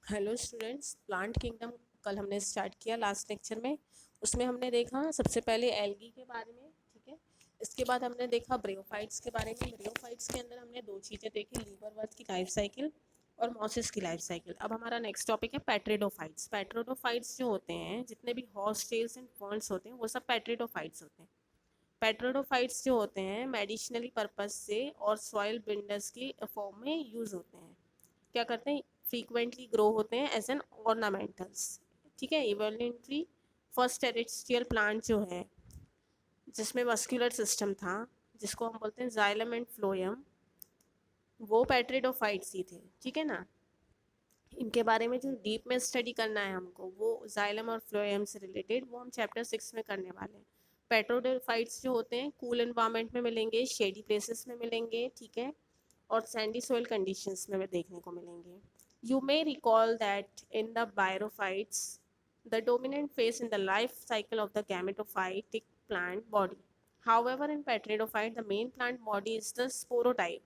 Hello students, plant kingdom कल हमने start किया लास्ट लेक्चर में। उसमें हमने देखा सबसे पहले एल्गी के बारे में, ठीक है। इसके बाद हमने देखा ब्रियोफाइट्स के बारे में। ब्रियोफाइट्स के अंदर हमने दो चीज़ें देखी, लीवरवर्थ की लाइफ साइकिल और मॉसिस की लाइफ साइकिल। अब हमारा नेक्स्ट टॉपिक है पेट्रिडोफाइट्स। पेट्रिडोफाइट्स जो होते हैं, जितने भी हॉर्स टेल्स एंड फर्न्स होते हैं, वो सब पेट्रिडोफाइट्स होते हैं। पेट्रिडोफाइट्स जो होते हैं मेडिसिनली पर्पज से और सॉइल बिल्डर्स की फॉर्म में यूज़ होते हैं। क्या करते हैं, फ्रीक्वेंटली ग्रो होते हैं एज एन ऑर्नामेंटल्स, ठीक है। इवोल्यूटरी फर्स्ट टेरेस्ट्रियल प्लांट जो है जिसमें मस्कुलर सिस्टम था, जिसको हम बोलते हैं जाइलम एंड फ्लोएम, वो पेट्रिडोफाइट्स ही थे, ठीक है ना। इनके बारे में जो डीप में स्टडी करना है हमको, वो जाइलम और फ्लोएम से रिलेटेड, वो हम चैप्टर 6 में करने वाले हैं। पेट्रिडोफाइट्स जो होते हैं कूल एनवायरनमेंट में मिलेंगे, शेडी प्लेसेस में मिलेंगे, ठीक है, और सैंडी सोइल कंडीशंस में देखने को मिलेंगे। You may recall that in the bryophytes, the dominant phase in the life cycle of the gametophytic plant body. However, in petridophyte, the main plant body is the sporotype.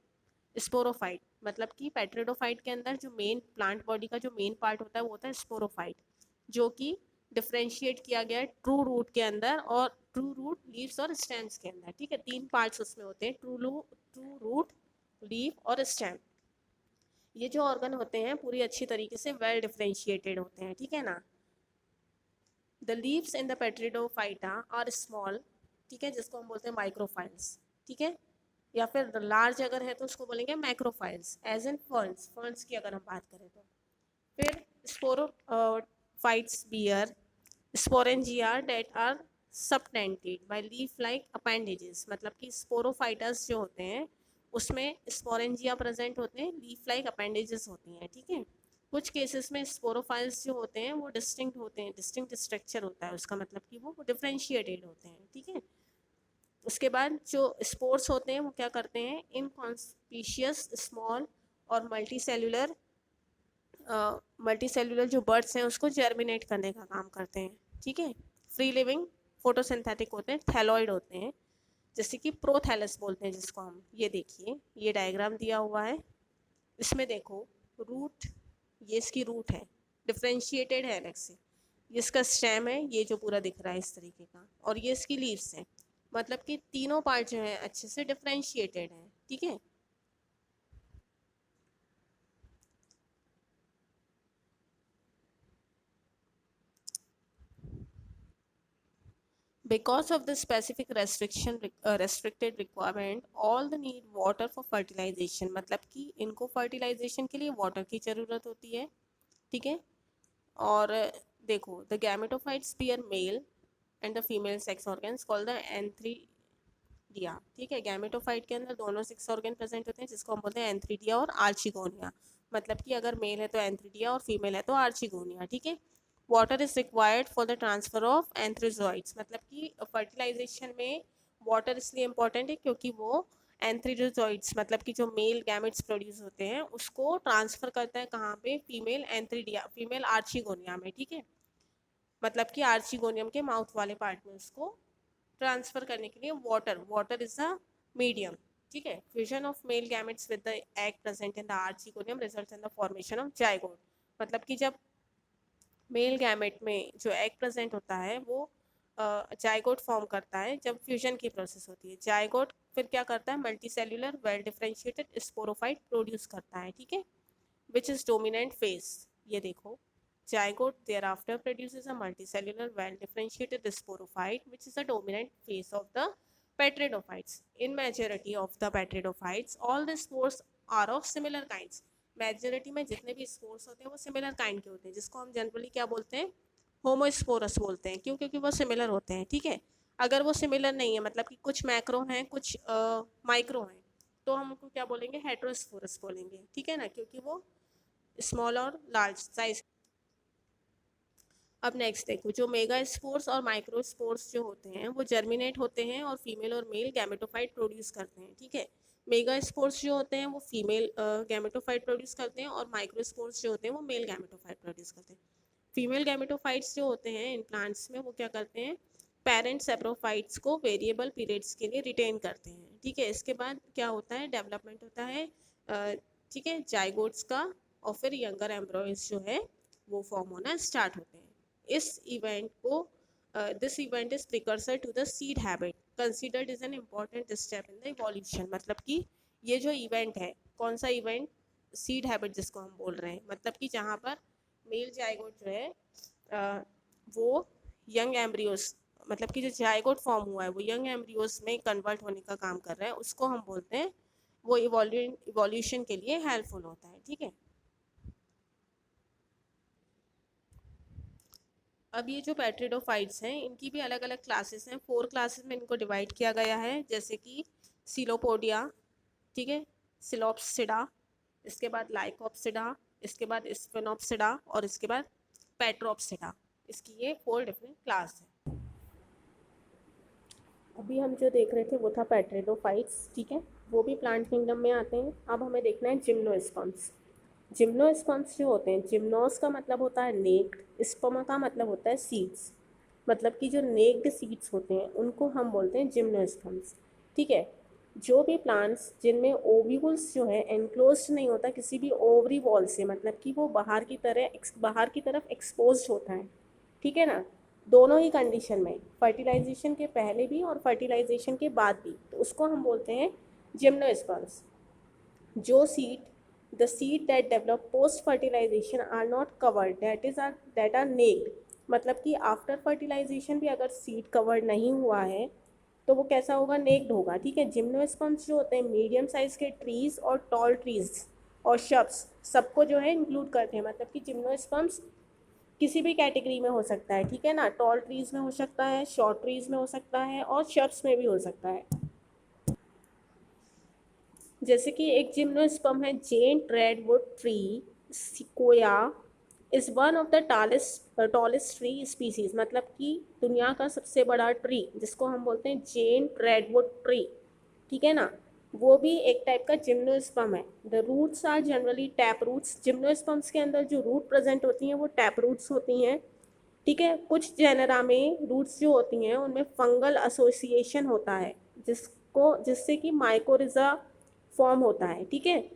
Sporophyte मतलब कि पेट्रिडोफाइट के अंदर जो main plant body का जो main part होता है वो होता है स्पोरोफाइट, जो कि डिफ्रेंशिएट किया गया है ट्रू रूट के अंदर और ट्रू रूट, लीव्स और स्टेम्स के अंदर, ठीक है। तीन पार्ट्स उसमें होते हैं, ट्रू रूट, लीफ और स्टेम। ये जो ऑर्गन होते हैं पूरी अच्छी तरीके से वेल डिफ्रेंशिएटेड होते हैं, ठीक है ना। The leaves in the pteridophyta are small, ठीक है, जिसको हम बोलते हैं माइक्रोफाइल्स, ठीक है। या फिर लार्ज अगर है तो उसको बोलेंगे macrophylls, as in ferns. Ferns की अगर हम बात करें तो फिर sporophytes bear sporangia that are subtended by leaf like appendages, मतलब कि स्पोरोफाइटस जो होते हैं उसमें स्पोरेंजिया प्रेजेंट होते हैं, लीफ लाइक अपेंडेजेस होती हैं, ठीक है। कुछ केसेस में स्पोरोफाइल्स जो होते हैं वो डिस्टिंक्ट होते हैं, डिस्टिंक्ट स्ट्रक्चर होता है उसका, मतलब कि वो डिफ्रेंशिएटेड होते हैं, ठीक है। उसके बाद जो स्पोर्स होते हैं वो क्या करते हैं, इनकॉन्स्पिशियस स्मॉल और मल्टीसेल्युलर जो बर्ड्स हैं उसको जर्मिनेट करने का काम करते हैं, ठीक है। फ्री लिविंग फोटोसिंथेटिक होते हैं, थैलॉइड होते हैं, जैसे कि प्रोथैलस बोलते हैं जिसको हम। ये देखिए, ये डायग्राम दिया हुआ है, इसमें देखो रूट, ये इसकी रूट है, डिफ्रेंशिएटेड है अलग से। ये इसका स्टेम है, ये जो पूरा दिख रहा है इस तरीके का, और ये इसकी लीव्स है, मतलब कि तीनों पार्ट जो है अच्छे से डिफ्रेंशिएटेड है, ठीक है। Because of the specific restricted requirement, all the need water for fertilization, मतलब कि इनको fertilization के लिए water की ज़रूरत होती है, ठीक है। और देखो, the gametophytes bear male and the female sex organs called the antheridia, ठीक है। गैमेटोफाइट के अंदर दोनों सेक्स ऑर्गन प्रेजेंट होते हैं, जिसको हम बोलते हैं एंथ्रीडिया और आर्चिगोनिया, मतलब कि अगर मेल है तो एंथ्रीडिया और फीमेल है तो आर्चिगोनिया, ठीक है। Water is required for the transfer of antherozoids, मतलब कि फर्टिलाइजेशन में वाटर इसलिए इंपॉर्टेंट है क्योंकि वो एंथ्रोजोइड्स मतलब कि जो मेल गैमेट्स प्रोड्यूस होते हैं उसको ट्रांसफर करता है कहाँ पे, फीमेल एंथ्रीडिया, फीमेल आर्चिगोनिया में, ठीक है। मतलब कि आर्चिगोनियम के माउथ वाले पार्ट में उसको ट्रांसफर करने के लिए वाटर इज अ मीडियम, ठीक है। Fusion of male gametes with the egg present in the archegonium results in the formation of zygote, मतलब कि जब मेल गैमेट में जो एग प्रेजेंट होता है वो जाइगोट फॉर्म करता है, जब फ्यूजन की प्रोसेस होती है। जाइगोट फिर क्या करता है, multicellular well differentiated sporophyte produce करता है, ठीक है, विच इज डोमिनेंट फेज। ये देखो, zygote thereafter produces a multicellular well differentiated sporophyte, which is a dominant phase of the petridophytes. In majority of the petridophytes, all the spores are of similar kinds. Majority में जितने भी spores होते हैं वो similar kind के होते हैं, जिसको हम जनरली क्या बोलते हैं, होमोस्पोरस बोलते हैं। क्यों? क्योंकि वो सिमिलर होते हैं, ठीक है। अगर वो सिमिलर नहीं है, मतलब कि कुछ मैक्रो हैं कुछ माइक्रो हैं, तो हम उनको क्या बोलेंगे, हेट्रोस्पोरस बोलेंगे, ठीक है ना, क्योंकि वो स्मॉल और लार्ज साइज। अब नेक्स्ट देखो, जो मेगा स्पोर्स और माइक्रो स्पोर्स जो होते हैं वो जर्मिनेट होते हैं और फीमेल और मेल गैमेटोफाइट प्रोड्यूस करते हैं, ठीक है। मेगा स्पोर्स जो होते हैं वो फीमेल गैमेटोफाइट प्रोड्यूस करते हैं और माइक्रो स्पोर्स जो होते हैं वो मेल गैमेटोफाइट प्रोड्यूस करते हैं। फीमेल गैमेटोफाइट्स जो होते हैं इन प्लांट्स में वो क्या करते हैं, पेरेंट सेप्रोफाइट्स को वेरिएबल पीरियड्स के लिए रिटेन करते हैं, ठीक है। इसके बाद क्या होता है, डेवलपमेंट होता है, ठीक है, जाइगोट्स का, और फिर यंगर एम्ब्रॉयज जो है वो फॉर्म होना स्टार्ट होते हैं। इस इवेंट को this event is precursor to the seed habit considered is an important step in the evolution. मतलब कि ये जो इवेंट है, कौन सा इवेंट, सीड हैबिट जिसको हम बोल रहे हैं, मतलब कि जहाँ पर मेल जाइगोट जो है वो यंग एम्ब्रियोस, मतलब कि जो जाइगोट फॉर्म हुआ है वो यंग एम्ब्रियोस में कन्वर्ट होने का काम कर रहा है, उसको हम बोलते हैं, वो इवोल्यूशन के लिए हेल्पफुल होता है। ठीक है, अब ये जो पेट्रिडोफाइट्स हैं इनकी भी अलग अलग क्लासेस हैं, 4 क्लासेस में इनको डिवाइड किया गया है, जैसे कि सिलोपोडिया, ठीक है, सिलोप्सिडा, इसके बाद लाइकोप्सिडा, इसके बाद स्फेनोप्सिडा और इसके बाद पेट्रोप्सिडा। इसकी ये 4 डिफरेंट क्लास है। अभी हम जो देख रहे थे वो था पेट्रिडोफाइट्स, ठीक है, वो भी प्लांट किंगडम में आते हैं। अब हमें देखना है जिम्नोस्पर्म्स। जिम्नोस्पर्म्स जो होते हैं, जिम्नोस का मतलब होता है नेक्ड, स्पर्म का मतलब होता है सीड्स, मतलब कि जो नेक्ड सीड्स होते हैं उनको हम बोलते हैं जिम्नोस्पर्म्स। ठीक है, जो भी प्लांट्स जिनमें ओव्यूल्स जो है एनक्लोज्ड नहीं होता किसी भी ओवरी वॉल से, मतलब कि वो बाहर की तरफ एक्सपोज्ड होता है, ठीक है ना, दोनों ही कंडीशन में, फर्टिलाइजेशन के पहले भी और फर्टिलाइजेशन के बाद भी, तो उसको हम बोलते हैं जिम्नोस्पर्म्स। जो seed the seed that develop post fertilization are not covered that are naked, मतलब कि आफ्टर फर्टिलाइजेशन भी अगर सीड कवर्ड नहीं हुआ है तो वो कैसा होगा, नेक्ड होगा। ठीक है, जिम्नोस्पर्म्स जो होते हैं मीडियम साइज के ट्रीज और टॉल ट्रीज और शब्स सबको जो है इंक्लूड करते हैं, मतलब कि जिम्नोस्पर्म्स किसी भी कैटेगरी में हो सकता है, ठीक है ना, टॉल ट्रीज में हो सकता है, शॉर्ट ट्रीज में हो सकता है और शब्स में भी हो सकता है। जैसे कि एक जिम्नोस्पर्म है giant redwood tree sequoia is one of the tallest tree species, मतलब कि दुनिया का सबसे बड़ा ट्री जिसको हम बोलते हैं जेंट रेडवुड ट्री, ठीक है ना, वो भी एक टाइप का जिम्नोस्पर्म है। The roots are generally tap roots, gymnosperms के अंदर जो रूट प्रेजेंट होती हैं वो टैप रूट्स होती हैं। ठीक है, कुछ जेनरा में रूट्स जो होती हैं उनमें फंगल एसोसिएशन होता है जिससे कि माइकोरिजा फॉर्म होता है। ठीक है,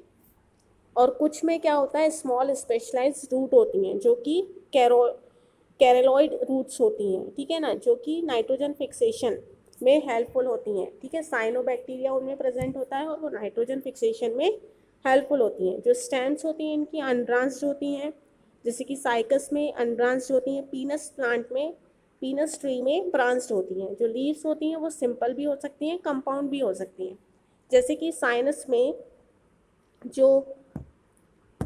और कुछ में क्या होता है, स्मॉल स्पेशलाइज्ड रूट होती हैं जो कि कैरेलॉइड रूट्स होती हैं, ठीक है ना, जो कि नाइट्रोजन फिक्सेशन में हेल्पफुल होती हैं। ठीक है, साइनोबैक्टीरिया उनमें प्रेजेंट होता है और वो नाइट्रोजन फिक्सेशन में हेल्पफुल होती हैं। जो स्टेम्स होती हैं इनकी अनब्रांच्ड होती हैं, जैसे कि साइकस में अनब्रांच्ड होती हैं, पीनस ट्री में ब्रांच्ड होती हैं। जो लीव्स होती हैं वो सिंपल भी हो सकती हैं, कंपाउंड भी हो सकती हैं, जैसे कि साइनस में जो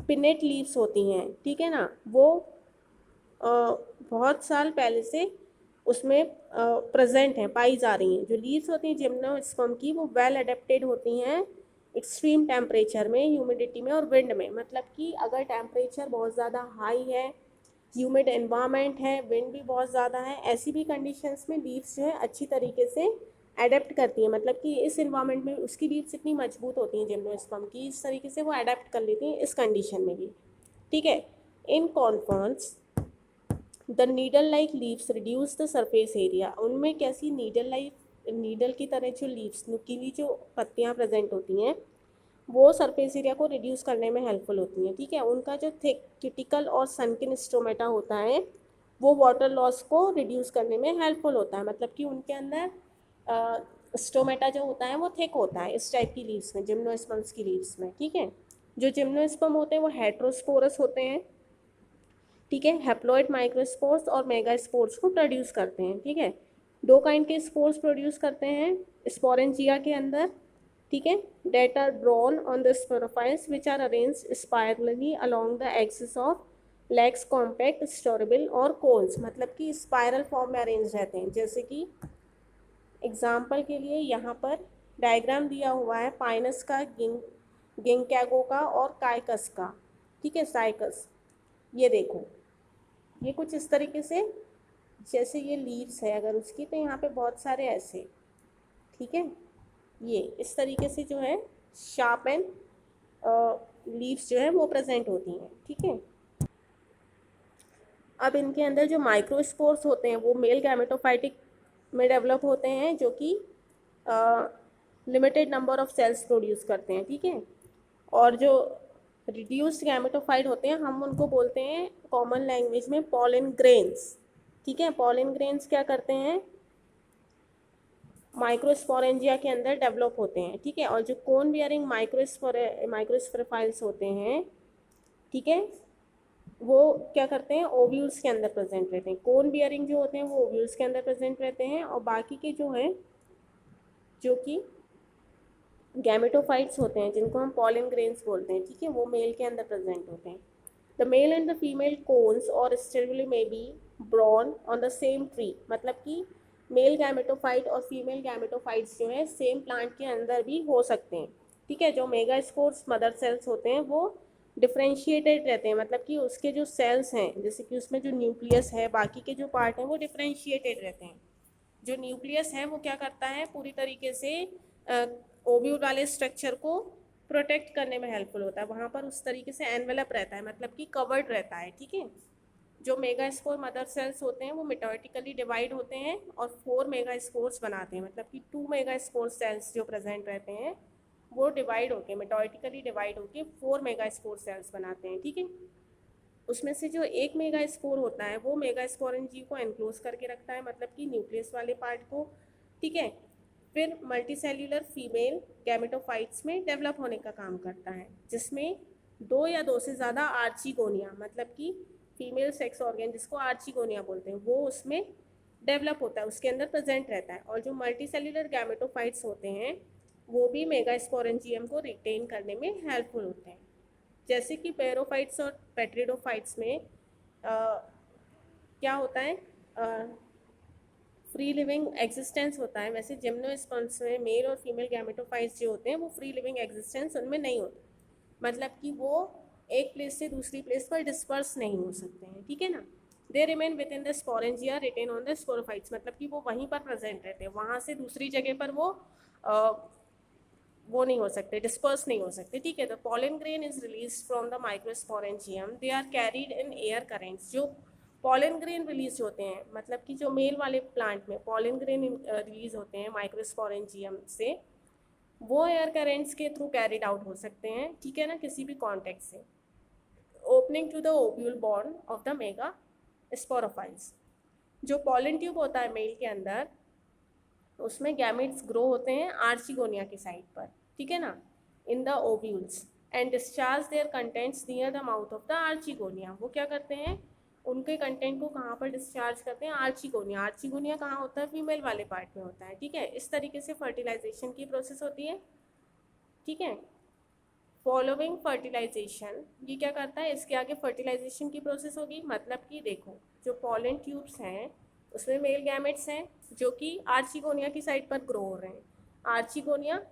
पिनेट लीव्स होती हैं, ठीक है ना, वो बहुत साल पहले से उसमें प्रेजेंट हैं, पाई जा रही हैं। जो लीव्स होती हैं जिम्नोस्पर्म की वो वेल अडेप्टेड होती हैं एक्सट्रीम टेम्परेचर में, ह्यूमिडिटी में और विंड में, मतलब कि अगर टेम्परेचर बहुत ज़्यादा हाई है, ह्यूमिड एनवायरनमेंट है, विंड भी बहुत ज़्यादा है, ऐसी भी कंडीशंस में लीव्स जो है अच्छी तरीके से अडेप्ट करती हैं, मतलब कि इस इन्वायरमेंट में उसकी लीव्स इतनी मजबूत होती हैं जिम्नोस्पर्म की, इस तरीके से वो अडेप्ट कर लेती हैं इस कंडीशन में भी। ठीक है, in conifers the needle like leaves reduce the surface area, उनमें कैसी नीडल की तरह जो लीव्स, नुकीली जो पत्तियाँ प्रेजेंट होती हैं वो सरफेस एरिया को रिड्यूस करने में हेल्पफुल होती हैं। ठीक है, उनका जो थिक क्यूटिकल और सनकिन स्टोमेटा होता है वो वाटर लॉस को रिड्यूस करने में हेल्पफुल होता है, मतलब कि उनके अंदर स्टोमेटा जो होता है वो थिक होता है इस टाइप की लीव्स में, जिम्नोस्पर्म्स की लीव्स में। ठीक है, जो जिम्नोस्पर्म होते हैं वो हेट्रोस्पोरस होते हैं, ठीक है, हैप्लॉइड माइक्रोस्पोर्स और मेगास्पोर्स को प्रोड्यूस करते हैं। ठीक है, 2 काइंड के स्पोर्स प्रोड्यूस करते हैं स्पोरेंजिया के अंदर, ठीक है, that are drawn on the sporophylls which are arranged spirally along the axis of legs compact storable और कोन्स, मतलब कि स्पायरल फॉर्म में अरेंज रहते हैं। जैसे कि एग्जाम्पल के लिए यहाँ पर डायग्राम दिया हुआ है पाइनस का, गिंगकैगो का और काइकस का, ठीक है, साइकस, ये देखो, ये कुछ इस तरीके से, जैसे ये लीव्स है अगर उसकी, तो यहाँ पे बहुत सारे ऐसे, ठीक है, ये इस तरीके से जो है शार्प एंड लीव्स जो है वो प्रेजेंट होती हैं। ठीक है, अब इनके अंदर जो माइक्रोस्पोर्स होते हैं वो मेल गैमेटोफाइटिक में डेवलप होते हैं, जो कि limited number of sales produce करते हैं। ठीक है, और जो रिड्यूस्ड गैमेटोफाइट होते हैं, हम उनको बोलते हैं कॉमन लैंग्वेज में पॉलन ग्रेन्स। ठीक है, पॉलन ग्रेन्स क्या करते हैं, माइक्रोस्पोरेंजिया के अंदर डेवलप होते हैं। ठीक है, और जो कोन बियरिंग माइक्रोस्पोरोफाइल्स होते हैं, ठीक है, वो क्या करते हैं, ओव्यूल्स के अंदर प्रेजेंट रहते हैं। कोन बियरिंग जो होते हैं वो ओव्यूल्स के अंदर प्रेजेंट रहते हैं, और बाकी के जो हैं, जो कि गैमेटोफाइट्स होते हैं, जिनको हम पॉलन ग्रेन्स बोलते हैं, ठीक है, वो मेल के अंदर प्रेजेंट होते हैं। The male and the female cones और strobili may be borne on the same tree, मतलब कि मेल गैमेटोफाइट और फीमेल गैमेटोफाइट्स जो है सेम प्लांट के अंदर भी हो सकते हैं। ठीक है, जो मेगास्पोर्स मदर सेल्स होते हैं वो डिफ्रेंशिएटेड रहते हैं, मतलब कि उसके जो सेल्स हैं, जैसे कि उसमें जो न्यूक्लियस है, बाकी के जो पार्ट हैं वो डिफ्रेंशिएटेड रहते हैं। जो न्यूक्लियस है वो क्या करता है, पूरी तरीके से ओव्यूल वाले स्ट्रक्चर को प्रोटेक्ट करने में हेल्पफुल होता है। वहाँ पर उस तरीके से एनवेलप रहता है, मतलब कि कवर्ड रहता है। ठीक है, जो मेगास्पोर मदर सेल्स होते हैं वो मिटोटिकली डिवाइड होते हैं और 4 मेगास्पोर्स बनाते हैं, मतलब कि 2 मेगास्पोर सेल्स जो प्रेजेंट रहते हैं वो डिवाइड होके मिटोटिकली डिवाइड होके 4 मेगास्पोर सेल्स बनाते हैं। ठीक है, उसमें से जो एक मेगास्पोर होता है वो मेगास्पोरेंजिया को एनक्लोज करके रखता है, मतलब कि न्यूक्लियस वाले पार्ट को। ठीक है, फिर मल्टीसेल्यूलर फीमेल गैमेटोफाइट्स में डेवलप होने का काम करता है, जिसमें 2 या 2 से ज़्यादा आर्चिगोनिया, मतलब कि फीमेल सेक्स ऑर्गन जिसको आर्चिगोनिया बोलते हैं, वो उसमें डेवलप होता है, उसके अंदर प्रेजेंट रहता है। और जो मल्टीसेल्यूलर गैमेटोफाइट्स होते हैं वो भी मेगास्पोरेंजियम को रिटेन करने में हेल्पफुल होते हैं। जैसे कि पेरोफाइट्स और पेट्रिडोफाइट्स में क्या होता है, फ्री लिविंग एग्जिस्टेंस होता है। वैसे जिम्नोस्पर्म्स में मेल और फीमेल गैमेटोफाइट्स जो होते हैं वो फ्री लिविंग एग्जिस्टेंस उनमें नहीं होता, मतलब कि वो एक प्लेस से दूसरी प्लेस पर डिस्पर्स नहीं हो सकते हैं। ठीक है ना, they remain within the sporangia retained on the sporophytes, मतलब कि वो वहीं पर प्रेजेंट रहते हैं, वहाँ से दूसरी जगह पर वो नहीं हो सकते, डिस्पर्स नहीं हो सकते। ठीक है, तो pollen grain is release from the microsporangium, they are carried in air currents. जो पॉलन ग्रेन रिलीज होते हैं, मतलब कि जो मेल वाले प्लांट में पॉलन ग्रेन रिलीज होते हैं माइक्रोस्पोरेंजियम से, वो एयर करेंट्स के थ्रू कैरिड आउट हो सकते हैं। ठीक है ना, किसी भी कॉन्टेक्ट से। Opening to the ovule borne of the mega sporophylls, जो पॉलन ट्यूब होता है मेल के अंदर, उसमें गैमेट्स ग्रो होते हैं आर्चिगोनिया की साइड पर। ठीक है ना, in the ovules and discharge their contents near the mouth of the archegonia. वो क्या करते हैं, उनके कंटेंट को कहाँ पर डिस्चार्ज करते हैं, आर्चिगोनिया। आर्चिगोनिया कहाँ होता है, फीमेल वाले पार्ट में होता है। ठीक है, इस तरीके से फर्टिलाइजेशन की प्रोसेस होती है। ठीक है, फॉलोइंग फर्टिलाइजेशन, ये क्या करता है, इसके आगे फर्टिलाइजेशन की प्रोसेस होगी। मतलब कि देखो, जो पॉलन ट्यूब्स हैं उसमें मेल गैमेट्स हैं जो कि आर्चिगोनिया की साइड पर ग्रो हो रहे हैं। आर्चिगोनिया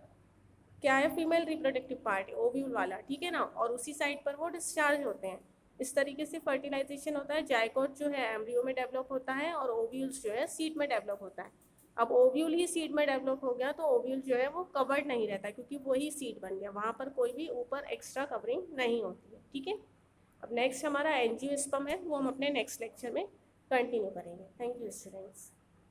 क्या है, फीमेल रिप्रोडक्टिव पार्ट, ओव्यूल वाला। ठीक है ना, और उसी साइड पर वो डिस्चार्ज होते हैं। इस तरीके से फर्टिलाइजेशन होता है। जायकोट जो है एम्ब्रियो में डेवलप होता है और ओव्यूल्स जो है सीड में डेवलप होता है। अब ओव्यूल ही सीड में डेवलप हो गया तो ओव्यूल जो है वो कवर्ड नहीं रहता, क्योंकि वही सीड बन गया, वहाँ पर कोई भी ऊपर एक्स्ट्रा कवरिंग नहीं होती है। ठीक है, अब नेक्स्ट हमारा एंजियोस्पर्म है, वो हम अपने नेक्स्ट लेक्चर में कंटिन्यू करेंगे। Thank you students.